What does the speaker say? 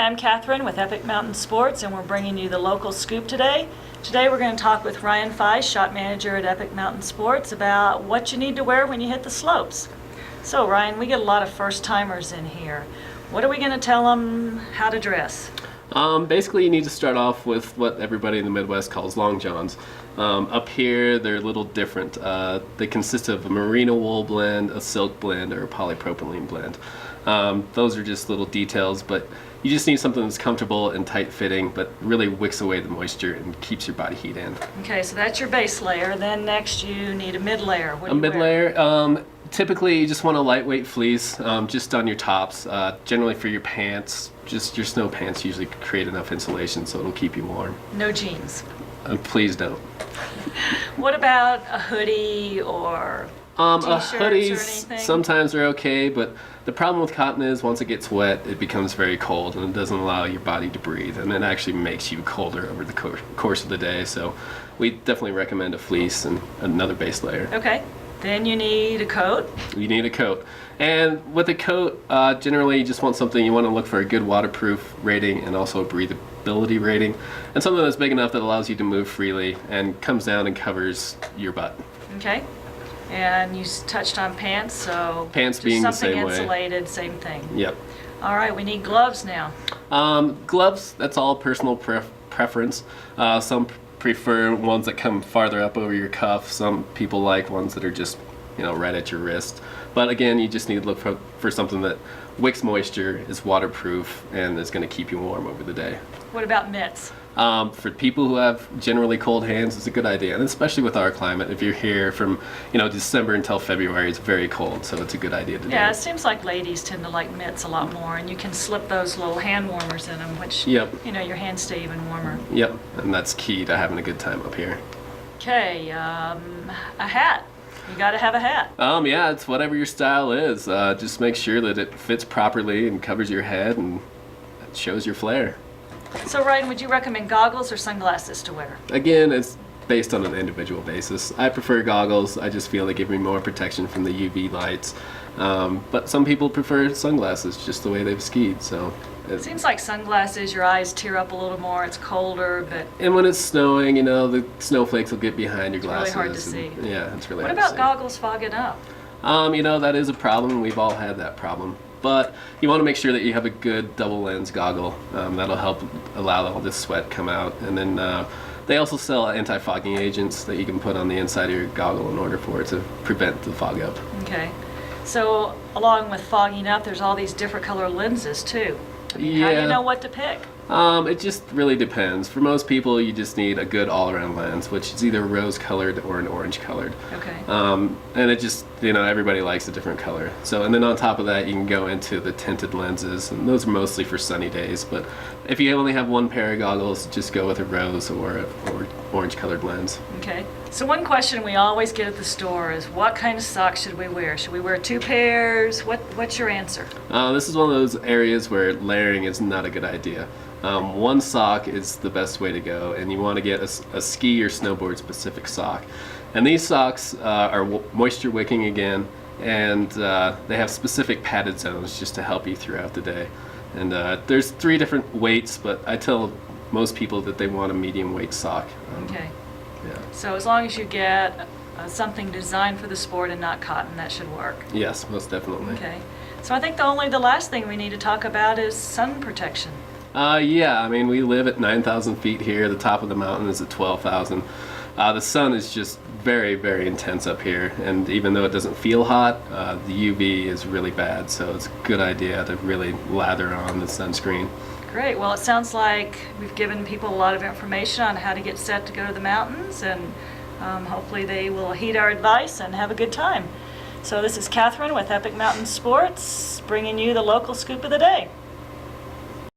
I'm Catherine with Epic Mountain Sports, and we're bringing you the local scoop today. Today we're going to talk with Ryan Feiss, shot manager at Epic Mountain Sports, about what you need to wear when you hit the slopes. So Ryan, we get a lot of first-timers in here. What are we going to tell them how to dress? Basically, you need to start off with what everybody in the Midwest calls long johns. Up here, they're a little different. They consist of a merino wool blend, a silk blend, or a polypropylene blend. Those are just little details, but you just need something that's comfortable and tight-fitting, but really wicks away the moisture and keeps your body heat in. Okay, so that's your base layer. Then next you need a mid-layer. What do you wear? Mid-layer, typically you just want a lightweight fleece, just on your tops. Generally for your pants, just your snow pants usually create enough insulation so it'll keep you warm. No jeans. Please don't. What about a hoodie or t-shirts or hoodies anything? sometimes are okay, but the problem with cotton is once it gets wet, it becomes very cold and it doesn't allow your body to breathe, and it actually makes you colder over the course of the day. So we definitely recommend a fleece and another base layer. Okay. Then you need a coat. You need a coat. And with a coat, generally you just want something, you want to look for a good waterproof rating and also a breathability rating, and something that's big enough that allows you to move freely and comes down and covers your butt. Okay. And you touched on pants, so Pants just being the something same way. insulated, same thing. Yep. All right, we need gloves now. Gloves, that's all personal preference. Some prefer ones that come farther up over your cuff. Some people like ones that are just, right at your wrist. But again, you just need to look for something that wicks moisture, is waterproof, and is going to keep you warm over the day. What about mitts? For people who have generally cold hands, it's a good idea, and especially with our climate. If you're here from December until February, it's very cold, so it's a good idea to do. Yeah, it seems like ladies tend to like mitts a lot more, and you can slip those little hand warmers in them, which Yep. your hands stay even warmer. Yep, and that's key to having a good time up here. Okay, a hat. You got to have a hat. Yeah, it's whatever your style is. Just make sure that it fits properly and covers your head and it shows your flair. So Ryan, would you recommend goggles or sunglasses to wear? Again, it's based on an individual basis. I prefer goggles. I just feel they give me more protection from the UV lights. But some people prefer sunglasses, just the way they've skied. So. It seems like sunglasses, your eyes tear up a little more. It's colder, but And when it's snowing, the snowflakes will get behind your glasses. really hard to see. Yeah, it's really what hard about to see. goggles fogging up? That is a problem. We've all had that problem. But you want to make sure that you have a good double lens goggle. That'll help allow all this sweat come out. And then they also sell anti-fogging agents that you can put on the inside of your goggle in order for it to prevent the fog up. Okay. So along with fogging up, there's all these different color lenses too. How do you know what to pick? It just really depends. For most people, you just need a good all-around lens, which is either rose-colored or an orange-colored. Okay. And it just, everybody likes a different color. So, and then on top of that, you can go into the tinted lenses, and those are mostly for sunny days. But if you only have one pair of goggles, just go with a rose or orange-colored lens. Okay. So one question we always get at the store is, what kind of socks should we wear? Should we wear 2 pairs? What's your answer? This is one of those areas where layering is not a good idea. One sock is the best way to go, and you want to get a ski or snowboard specific sock. And these socks are moisture wicking again, and they have specific padded zones just to help you throughout the day. And there's 3 different weights, but I tell most people that they want a medium weight sock. Okay. Yeah. So as long as you get something designed for the sport and not cotton, that should work. Yes, most definitely. Okay. So I think the last thing we need to talk about is sun protection. Yeah, we live at 9,000 feet here. The top of the mountain is at 12,000. The sun is just very, very intense up here, and even though it doesn't feel hot, the UV is really bad, so it's a good idea to really lather on the sunscreen. Great. Well, it sounds like we've given people a lot of information on how to get set to go to the mountains, and hopefully they will heed our advice and have a good time. So this is Catherine with Epic Mountain Sports, bringing you the local scoop of the day.